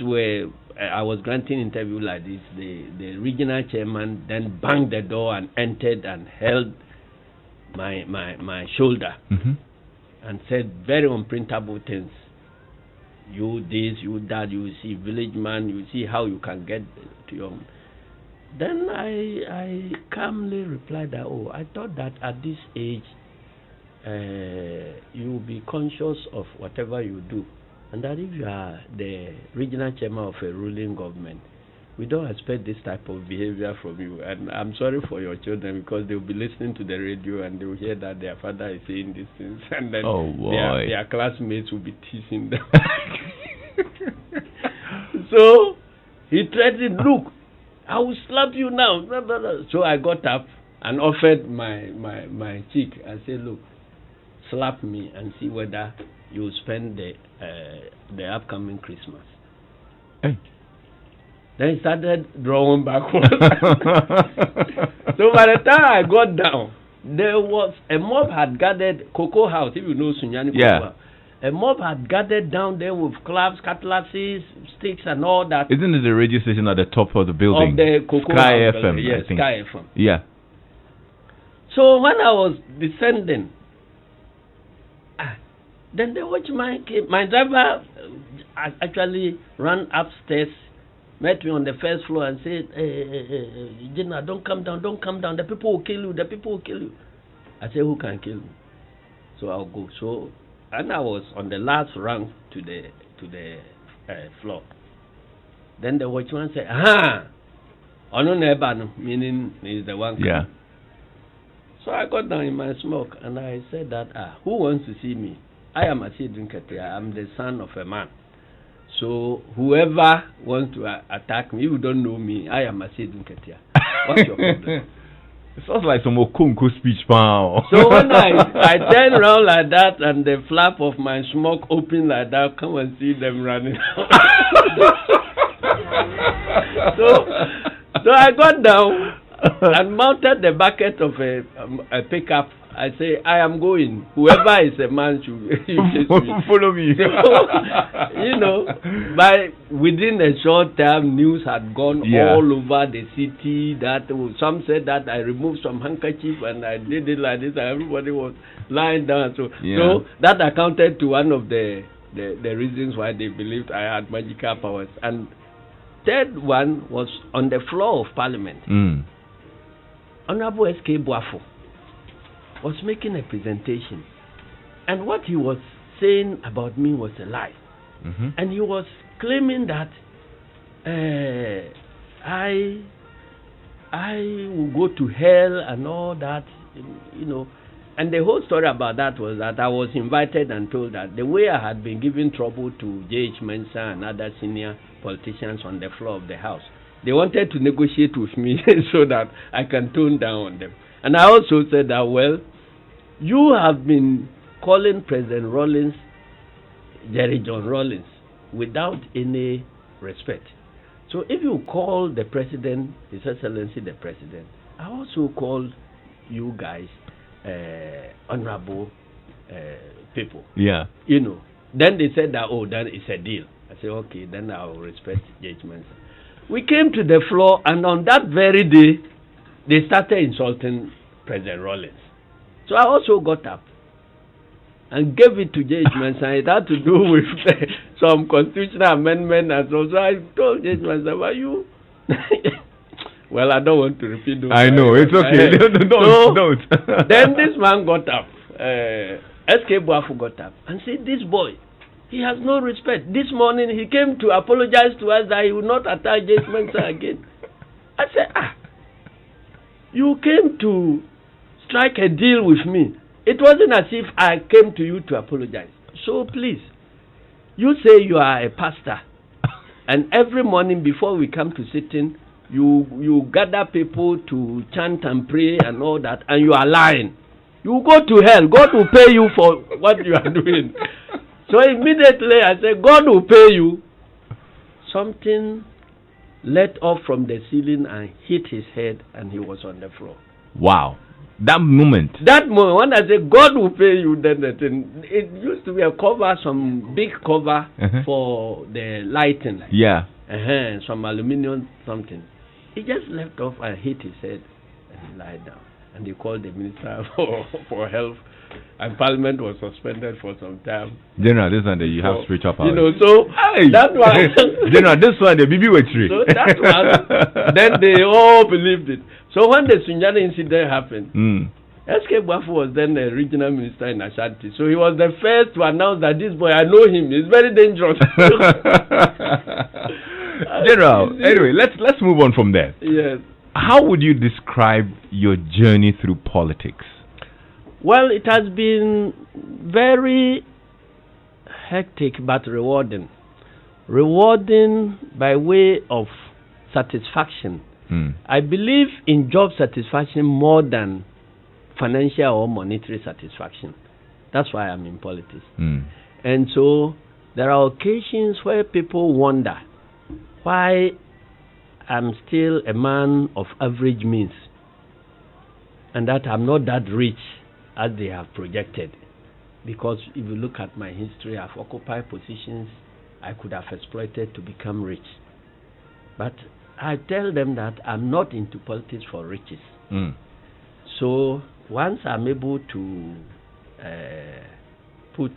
I was granting interview like this, the regional chairman then banged the door and entered and held my shoulder and said very unprintable things. You this, you that, you see village man, you see how you can get to your... Then I calmly replied that, I thought that at this age you will be conscious of whatever you do, and that if you are the regional chairman of a ruling government, we don't expect this type of behavior from you. And I'm sorry for your children, because they will be listening to the radio and they will hear that their father is saying these things, and then their classmates will be teasing them. So he threatened, look, I will slap you now. So I got up and offered my cheek and said, look, slap me and see whether you spend the upcoming Christmas. Hey. Then he started drawing backwards. So by the time I got down, there was a mob had gathered Cocoa House, if you know Sunyani Cocoa House. a mob had gathered down there with clubs, cutlasses, sticks, and all that. Isn't it the radio station at the top of the building? Of the Cocoa Sky House FM, building. Yes, I think. Sky FM. Yeah. So when I was descending, then the watchman came. My driver actually ran upstairs, met me on the first floor and said, Jenna, don't come down, don't come down. The people will kill you, the people will kill you. I said, who can kill me? So I'll go. So, and I was on the last rung to the floor. Then the watchman said, meaning he's the one coming. Yeah. So I got down in my smoke and I said that, who wants to see me? I am Asiedu Nketiah. I'm the son of a man. So whoever wants to attack me, you don't know me. I am Asiedu Nketiah. What's your problem? It sounds like some Okunko speech, pal. So when I turn around like that and the flap of my smoke open like that, come and see them running. So I got down and mounted the bucket of a pickup. I say, I am going. Whoever is a man should follow me. So, within a short time, news had gone all over the city. That some said that I removed some handkerchief and I did it like this, and everybody was lying down. So that accounted to one of the reasons why they believed I had magical powers. And third one was on the floor of Parliament. Honorable S.K. Boafo was making a presentation, and what he was saying about me was a lie. And he was claiming that I will go to hell and all that, And the whole story about that was that I was invited and told that the way I had been giving trouble to J.H. Mensah and other senior politicians on the floor of the House, they wanted to negotiate with me so that I can tone down on them. And I also said that, well, you have been calling President Rawlings Jerry John Rawlings without any respect. So if you call the President, His Excellency the President, I also call you guys honorable people. Yeah. Then they said that, then it's a deal. I said, okay, then I will respect judgments. We came to the floor, and on that very day, they started insulting President Rawlings. So I also got up and gave it to judgments, and it had to do with some constitutional amendment and so. So I told judgments about you. Well, I don't want to repeat those. I know, it's okay. Don't. Then this man got up. S.K. Boafo got up and said, this boy, he has no respect. This morning he came to apologize to us that he will not attack judgments again. I said, you came to strike a deal with me. It wasn't as if I came to you to apologize. So please, you say you are a pastor, and every morning before we come to sitting, you gather people to chant and pray and all that, and you are lying. You go to hell. God will pay you for what you are doing. So immediately I said, God will pay you. Something let off from the ceiling and hit his head, and he was on the floor. Wow. That moment, when I said God will pay you, then it used to be a cover, some big cover for the lighting. Yeah. Some aluminum something. He just left off and hit his head and he lied down. And they called the minister for help. And Parliament was suspended for some time. General, this one you have spiritual power. So that one. General, this one the BB with tree. So that one, then they all believed it. So when the Sunjana incident happened, S.K. Boafo was then the regional minister in Ashanti. So he was the first to announce that this boy, I know him, he's very dangerous. General, anyway, let's move on from there. Yes. How would you describe your journey through politics? Well, it has been very hectic but rewarding. Rewarding by way of satisfaction. I believe in job satisfaction more than financial or monetary satisfaction. That's why I'm in politics. And so there are occasions where people wonder why I'm still a man of average means and that I'm not that rich as they have projected. because if you look at my history, I've occupied positions I could have exploited to become rich. But I tell them that I'm not into politics for riches. So once I'm able to put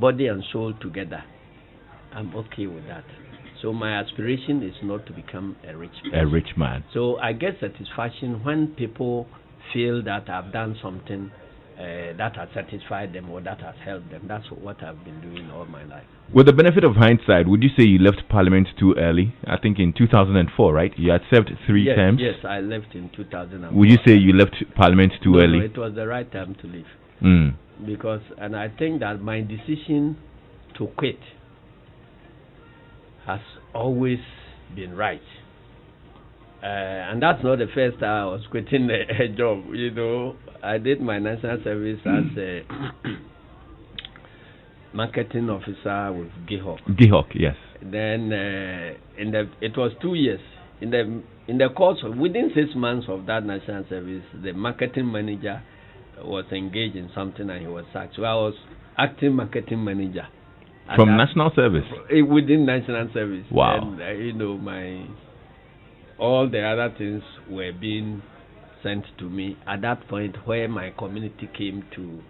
body and soul together, I'm okay with that. So my aspiration is not to become a rich person. A rich man. So I get satisfaction when people feel that I've done something that has satisfied them or that has helped them. That's what I've been doing all my life. With the benefit of hindsight, would you say you left Parliament too early? I think in 2004, right? You had served three terms. Yes, I left in 2004. Would you say you left Parliament too early? No, it was the right time to leave. Because, and I think that my decision to quit has always been right. And that's not the first time I was quitting a job. You know, I did my national service as a marketing officer with Gihok. Gihok, yes. Then it was 2 years. In the course within 6 months of that national service, the marketing manager was engaged in something and he was sacked. So I was acting marketing manager. From national service? Within national service. Wow. And you know, all the other things were being sent to me at that point where my community came to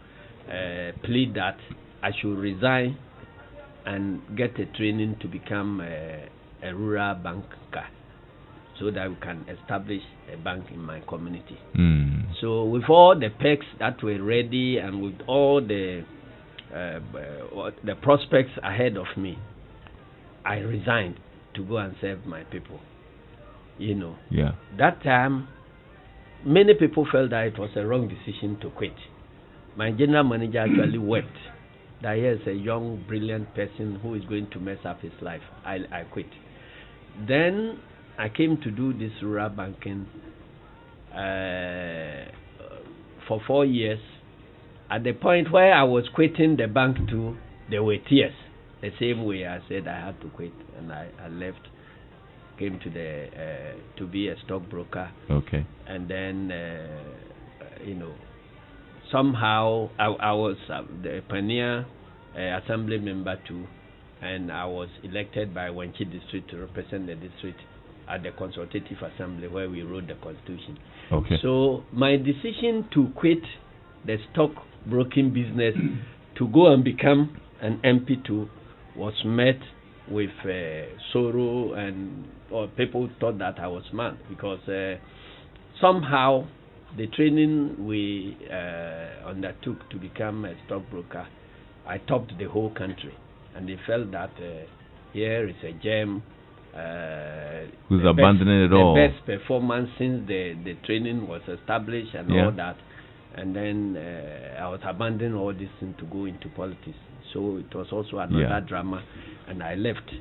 plead that I should resign and get a training to become a rural banker so that we can establish a bank in my community. So with all the perks that were ready and with all the prospects ahead of me, I resigned to go and serve my people. You know, that time, many people felt that it was a wrong decision to quit. My general manager actually wept that he is a young, brilliant person who is going to mess up his life. I quit. Then I came to do this rural banking for 4 years. At the point where I was quitting the bank too, there were tears. The same way I said I had to quit, and I left. Came to to be a stockbroker. Okay. And then you know, somehow I was the Pania assembly member too, and I was elected by Wenchi district to represent the district at the consultative assembly where we wrote the constitution. Okay. So my decision to quit the stockbroking business to go and become an MP too was met with sorrow, and people thought that I was mad because somehow the training we undertook to become a stockbroker, I topped the whole country, and they felt that here is a gem. Who's abandoning it all? The best performance since the training was established and all that. And then I was abandoning all this thing to go into politics. So it was also another drama, and I left.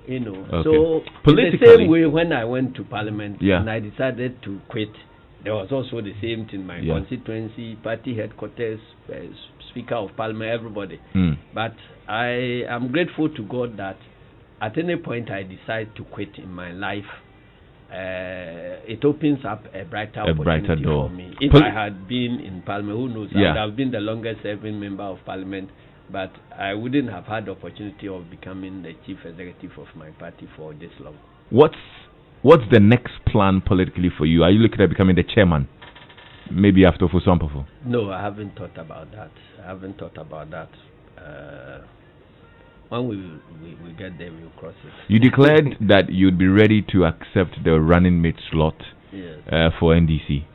You know, so in the same way when I went to Parliament and I decided to quit, there was also the same thing. My constituency, party headquarters, Speaker of Parliament, everybody. But I am grateful to God that at any point I decide to quit in my life, it opens up a brighter opportunity for me. If I had been in Parliament, who knows, I would have been the longest serving member of Parliament, but I wouldn't have had the opportunity of becoming the chief executive of my party for this long. What's the next plan politically for you? Are you looking at becoming the chairman? Maybe after Fusampafo? No, I haven't thought about that. When we get there, we'll cross it. You declared that you'd be ready to accept the running mate slot for NDC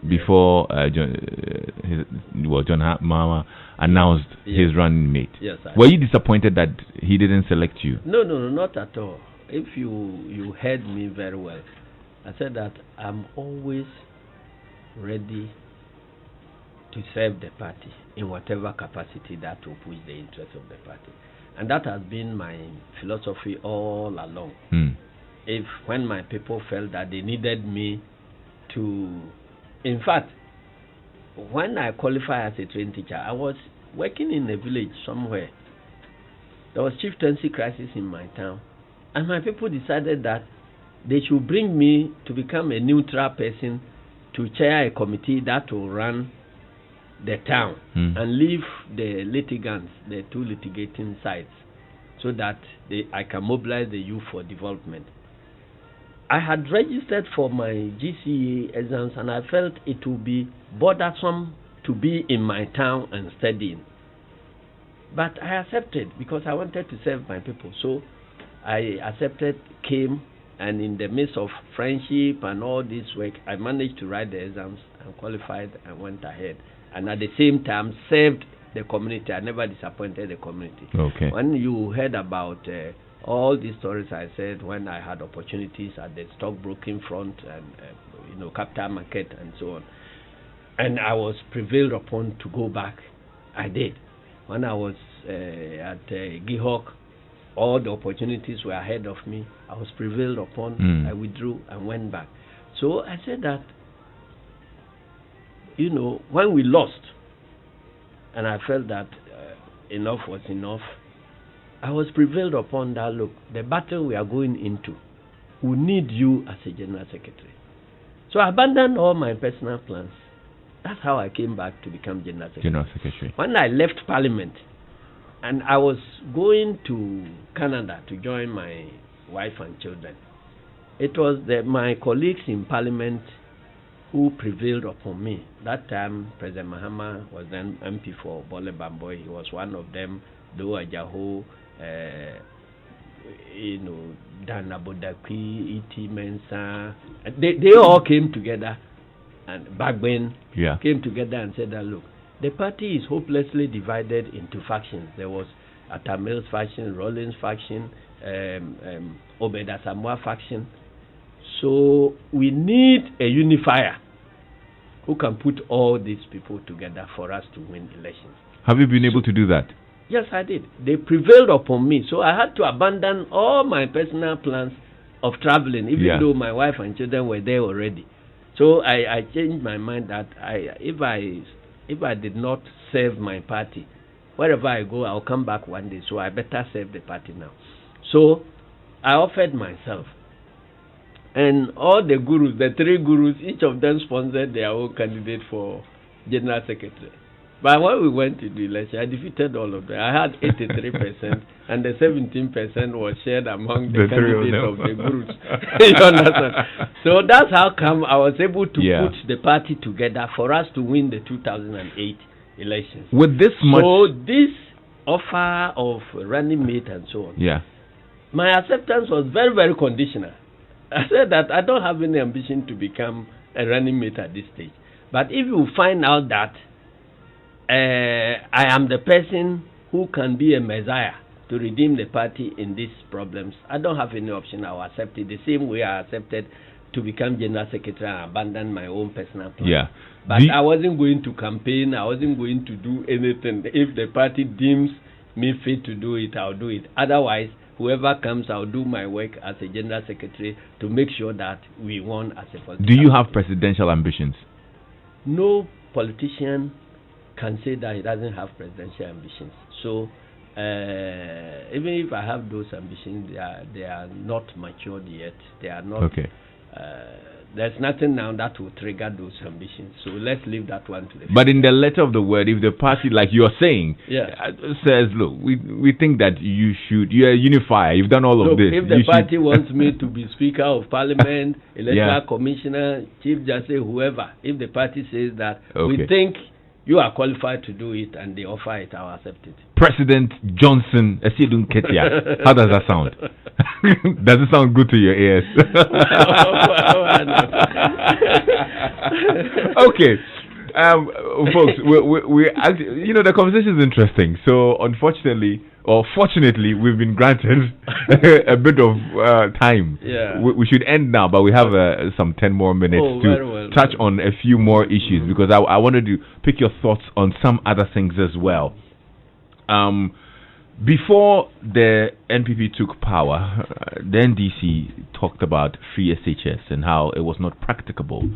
before John Mama announced his running mate. Yes, were you disappointed that he didn't select you? No, not at all. If you heard me very well, I said that I'm always ready to serve the party in whatever capacity that will push the interests of the party. And that has been my philosophy all along. If when my people felt that they needed me to, in fact, when I qualified as a trained teacher, I was working in a village somewhere. There was chieftaincy crisis in my town, and my people decided that they should bring me to become a neutral person to chair a committee that will run the town and leave the litigants, the two litigating sides, so that I can mobilize the youth for development. I had registered for my GCE exams, and I felt it would be bothersome to be in my town and studying. But I accepted because I wanted to serve my people. So I accepted, came, and in the midst of friendship and all this work, I managed to write the exams and qualified and went ahead. And at the same time, served the community. I never disappointed the community. Okay. When you heard about all these stories I said when I had opportunities at the stockbroking front and capital market and so on, and I was prevailed upon to go back, I did. When I was at Gihok, all the opportunities were ahead of me. I was prevailed upon. I withdrew and went back. So I said that, when we lost, and I felt that enough was enough, I was prevailed upon that, look, the battle we are going into, we need you as a general secretary. So I abandoned all my personal plans. That's how I came back to become general secretary. When I left Parliament, and I was going to Canada to join my wife and children, it was my colleagues in Parliament who prevailed upon me. That time, President Mahama was then MP for Bole Bamboy. He was one of them. Do Ajaho, Dan Abodakwi, E.T. Mensah. They all came together, and Bagbin came together and said that, look, the party is hopelessly divided into factions. There was Atamil's faction, Rollins faction, Obed Asamoah faction. So we need a unifier who can put all these people together for us to win elections. Have you been able to do that? Yes, I did. They prevailed upon me. So I had to abandon all my personal plans of traveling, even though my wife and children were there already. So I changed my mind that if I did not serve my party, wherever I go, I'll come back one day. So I better serve the party now. So I offered myself. And all the gurus, the three gurus, each of them sponsored their own candidate for general secretary. But when we went to the election, I defeated all of them. I had 83%, and the 17% was shared among the candidates of the groups. You understand? So that's how come I was able to put the party together for us to win the 2008 elections. With this much... So this offer of running mate and so on, my acceptance was very, very conditional. I said that I don't have any ambition to become a running mate at this stage. But if you find out that I am the person who can be a messiah to redeem the party in these problems, I don't have any option. I will accept it the same way I accepted to become general secretary and abandon my own personal plan. But I wasn't going to campaign. I wasn't going to do anything. If the party deems me fit to do it, I'll do it. Otherwise, whoever comes, I'll do my work as a general secretary to make sure that we won as a politician. Do you have presidential ambitions? No politician can say that he doesn't have presidential ambitions. So even if I have those ambitions, they are not matured yet. They are not. Okay. There's nothing now that will trigger those ambitions. So let's leave that one to the future. But in the letter of the word, if the party, like you're saying, says, look, we think that you're a unifier. You've done all of this. If the party wants me to be Speaker of Parliament, Electoral Commissioner, Chief Justice, whoever, if the party says that we think you are qualified to do it and they offer it, I'll accept it. President Johnson Asiedu Nketiah. How does that sound? Does it sound good to your ears? Okay. Folks, we actually, the conversation is interesting. So, unfortunately, or fortunately, we've been granted a bit of time. We should end now, but we have some 10 more minutes to touch on a few more issues because I wanted to pick your thoughts on some other things as well. Before the NPP took power, the NDC talked about free SHS and how it was not practicable.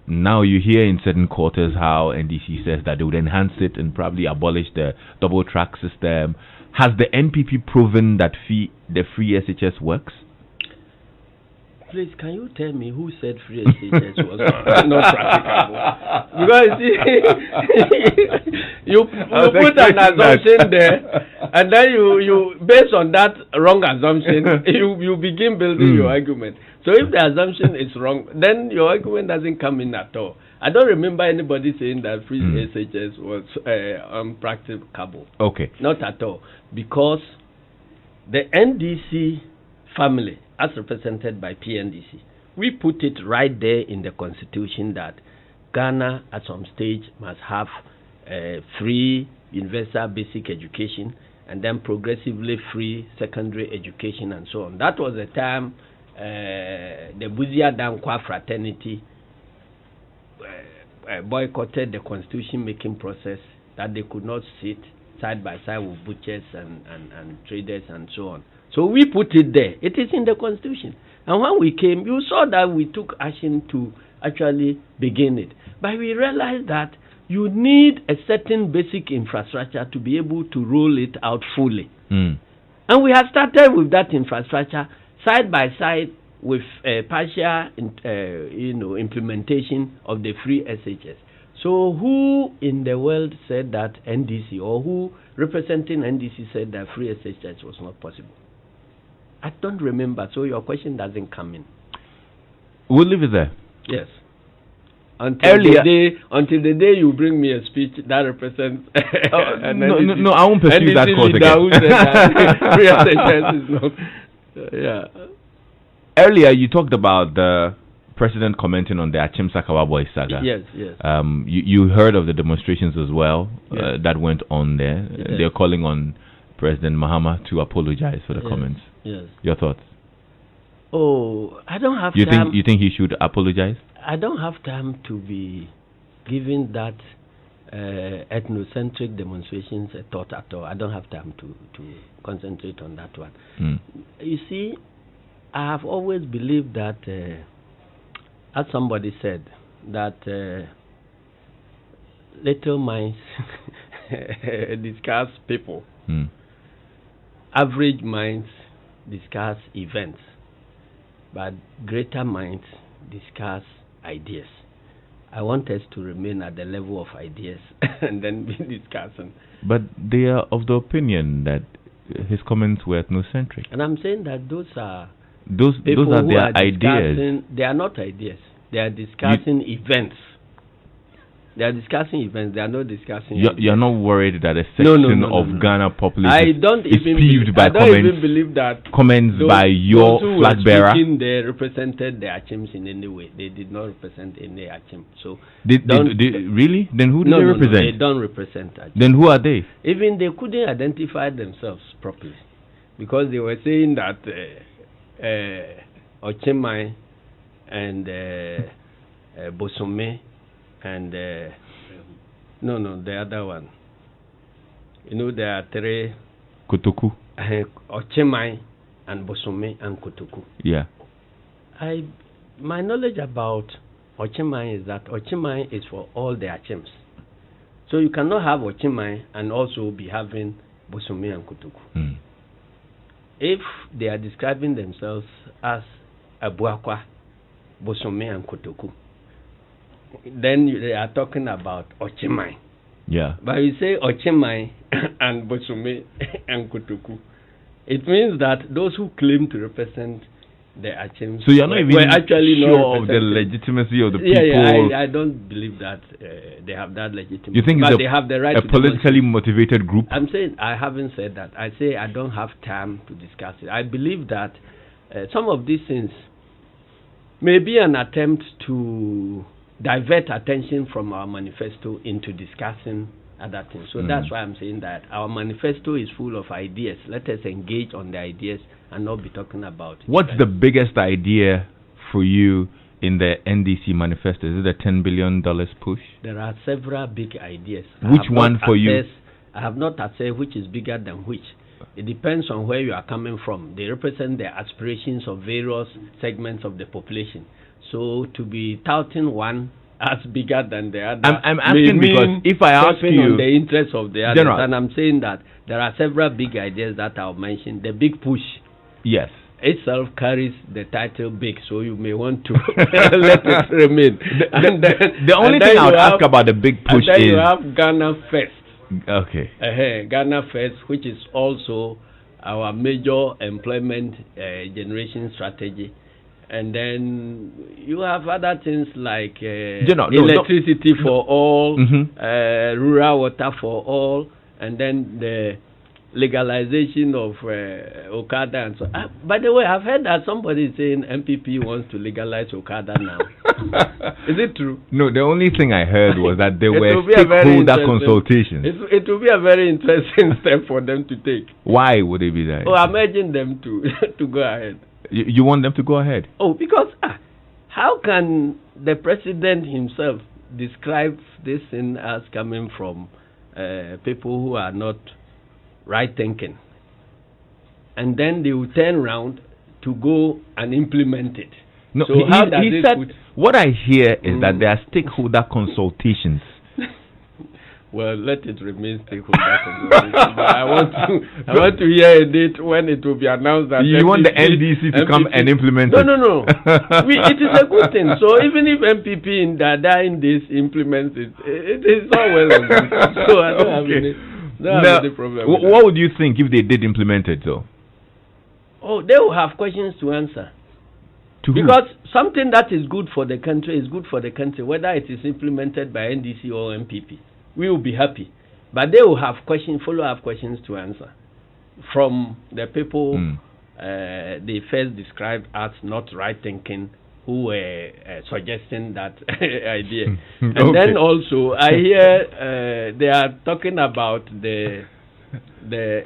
Now you hear in certain quarters how NDC says that they would enhance it and probably abolish the double track system. Has the NPP proven that the free SHS works? Please, can you tell me who said free SHS was not practicable? Because you put an assumption there, and then you based on that wrong assumption, you begin building your argument. So if the assumption is wrong, then your argument doesn't come in at all. I don't remember anybody saying that free SHS was unpracticable. Okay. Not at all. Because the NDC family, as represented by PNDC, we put it right there in the Constitution that Ghana at some stage must have free universal basic education and then progressively free secondary education and so on. That was the time the Buzia Dankwa fraternity boycotted the constitution making process, that they could not sit side by side with butchers and traders and so on. So we put it there. It is in the constitution. And when we came, you saw that we took action to actually begin it. But we realized that you need a certain basic infrastructure to be able to roll it out fully. And we have started with that infrastructure side by side with partial implementation of the free SHS. So who in the world said that NDC, or who representing NDC said that free SHS was not possible? I don't remember, so your question doesn't come in. We'll leave it there. Yes. Until the day you bring me a speech that represents no, I won't pursue that course again. Free SHS is not. Yeah. Earlier, you talked about the president commenting on the Achim Sakawa Boy saga. Yes. You heard of the demonstrations as well that went on there. Yes. They're calling on President Mahama to apologize for the comments. Yes. Your thoughts? Oh, I don't have time. You think he should apologize? I don't have time to be giving that ethnocentric demonstrations a thought at all. I don't have time to concentrate on that one. You see, I have always believed that, as somebody said, that little minds discuss people. Average minds discuss events, but greater minds discuss ideas. I want us to remain at the level of ideas and then be discussing. But they are of the opinion that his comments were ethnocentric. And I'm saying that those are their ideas. They are not ideas. They are discussing events. They are discussing events. They are not discussing. You're not worried that a section of Ghana population is peeved by comments? I don't even believe that comments by your flag bearer. They represented the Achims in any way. They did not represent any Achim. So really? Then who do they represent? No, they don't represent Achim. Then who are they? Even they couldn't identify themselves properly, because they were saying that Ochimai and Bosome and the other one. You know, there are three. Kotoku. Ochimai and Bosome and Kotoku. Yeah. My knowledge about Ochimai is that Ochimai is for all the Achims. So you cannot have Ochimai and also be having Bosome and Kotoku. If they are describing themselves as Abuakwa, Bosome and Kotoku, then they are talking about Ochimai. Yeah. But you say Ochimai and Bosome and Kotoku, it means that those who claim to represent the Achims, so you're not even actually sure of the legitimacy of the people. Yeah, I don't believe that they have that legitimacy. You think they have the right a politically motivated group? I'm saying I haven't said that. I say I don't have time to discuss it. I believe that some of these things may be an attempt to divert attention from our manifesto into discussing other things. So that's why I'm saying that our manifesto is full of ideas. Let us engage on the ideas and not be talking about it. What's the biggest idea for you in the NDC manifesto? Is it the $10 billion push? There are several big ideas. Which one for you? I have not assessed which is bigger than which. It depends on where you are coming from. They represent the aspirations of various segments of the population. So to be touting one as bigger than the other, I'm asking because if I ask you on the interests of the others, General, and I'm saying that there are several big ideas that I'll mention. The big push. Yes. itself carries the title big, so you may want to let it remain. The only thing I would ask about the big push and then is you have Ghana First. Okay. Ghana First, which is also our major employment generation strategy. And then you have other things like electricity for all, rural water for all, and then the legalization of Okada and so. By the way, I've heard that somebody is saying MPP wants to legalize Okada now. Is it true? No, the only thing I heard was that there were stakeholder consultations. It will be a very interesting step for them to take. Why would it be that? Oh, I'm urging them to go ahead. You want them to go ahead? Oh, because how can the president himself describe this thing as coming from people who are not right thinking, and then they will turn around to go and implement it? No, so he said, what I hear is that there are stakeholder consultations. Well, let it remain stakeholder consultation. But I want to hear a date when it will be announced that you want the NDC to come and implement it. No. It is a good thing. So even if MPP in dying days implements it, it is not well and good. So I don't have any problem. What would you think if they did implement it, though? Oh, they will have questions to answer. Because something that is good for the country is good for the country, whether it is implemented by NDC or MPP. We will be happy. But they will have follow-up questions to answer from the people they first described as not right thinking, who were suggesting that idea. And then also, I hear they are talking about the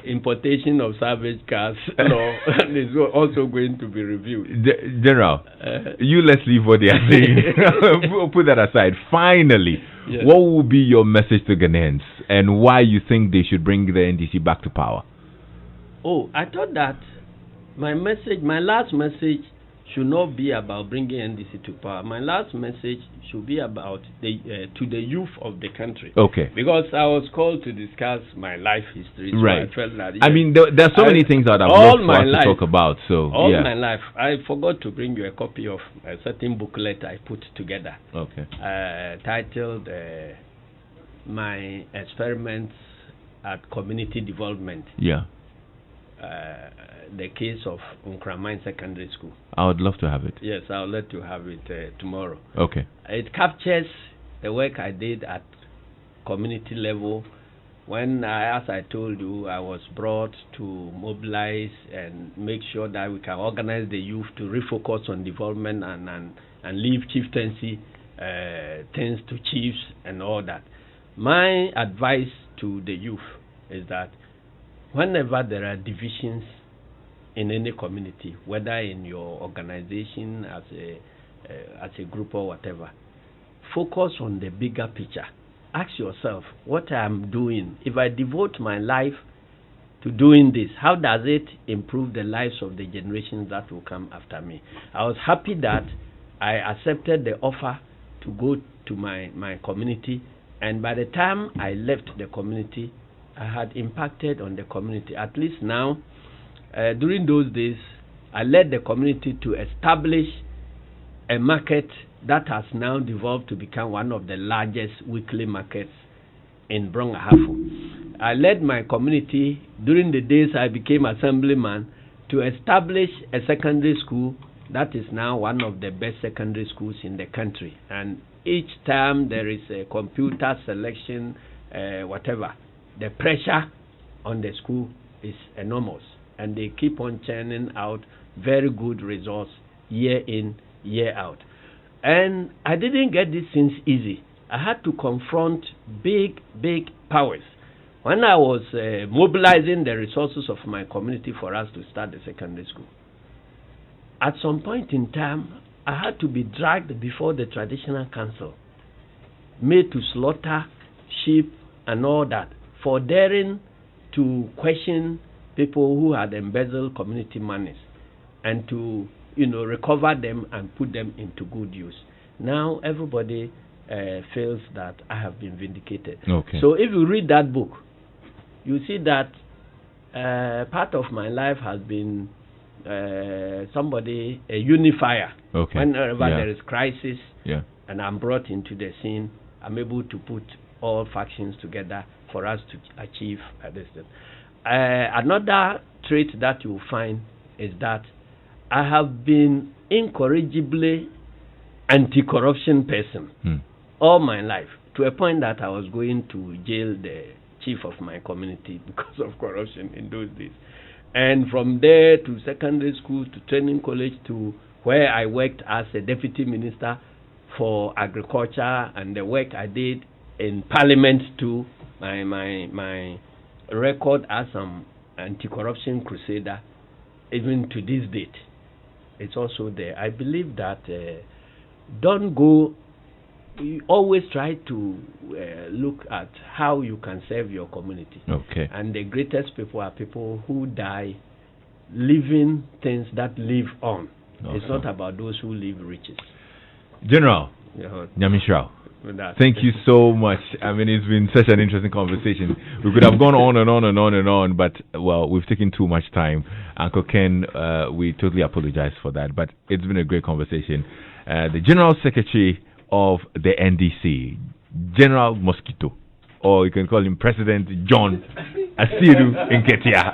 importation of salvage cars law is also going to be reviewed. General, let's leave what they are saying. We'll put that aside. Finally, yes. What will be your message to Ghanaians and why you think they should bring the NDC back to power? Oh, I thought that my last message should not be about bringing NDC to power. My last message should be about to the youth of the country. Okay. Because I was called to discuss my life history. So right. I felt that. I mean, there are so many things that I've loved for us to talk about. So all my life, I forgot to bring you a copy of a certain booklet I put together. Okay. Titled "My Experiments at Community Development." Yeah. The case of Nkramine Secondary School. I would love to have it. Yes, I'll let you have it tomorrow. Okay. It captures the work I did at community level when, as I told you, I was brought to mobilize and make sure that we can organize the youth to refocus on development and leave chieftaincy things to chiefs and all that. My advice to the youth is that whenever there are divisions in any community, whether in your organization as a group or whatever, focus on the bigger picture. Ask yourself, what I'm doing, if I devote my life to doing this, how does it improve the lives of the generations that will come after me? I was happy that I accepted the offer to go to my community, and by the time I left the community, I had impacted on the community. At least now, during those days, I led the community to establish a market that has now devolved to become one of the largest weekly markets in Brong-Ahafo. I led my community during the days I became assemblyman to establish a secondary school that is now one of the best secondary schools in the country. And each time there is a computer selection, whatever, the pressure on the school is enormous. And they keep on churning out very good results year in, year out. And I didn't get these things easy. I had to confront big powers. When I was mobilizing the resources of my community for us to start the secondary school, at some point in time, I had to be dragged before the traditional council, made to slaughter sheep and all that, for daring to question people who had embezzled community monies and to, recover them and put them into good use. Now everybody feels that I have been vindicated. Okay. So if you read that book, you see that part of my life has been somebody, a unifier. Okay. Whenever there is crisis, and I'm brought into the scene, I'm able to put all factions together for us to achieve this thing. Another trait that you'll find is that I have been incorrigibly anti-corruption person all my life, to a point that I was going to jail the chief of my community because of corruption in those days. And from there to secondary school, to training college, to where I worked as a deputy minister for agriculture, and the work I did in parliament too, my record as an anti-corruption crusader, even to this date, it's also there. I believe that you always try to look at how you can serve your community. Okay. And the greatest people are people who die living things that live on. Awesome. It's not about those who live riches. General Nyamishrao, thank you so much. I mean, it's been such an interesting conversation. We could have gone on and on and on and on, but, well, we've taken too much time. Uncle Ken, we totally apologize for that, but it's been a great conversation. The General Secretary of the NDC, General Mosquito, or you can call him President John Asiedu Nketiah.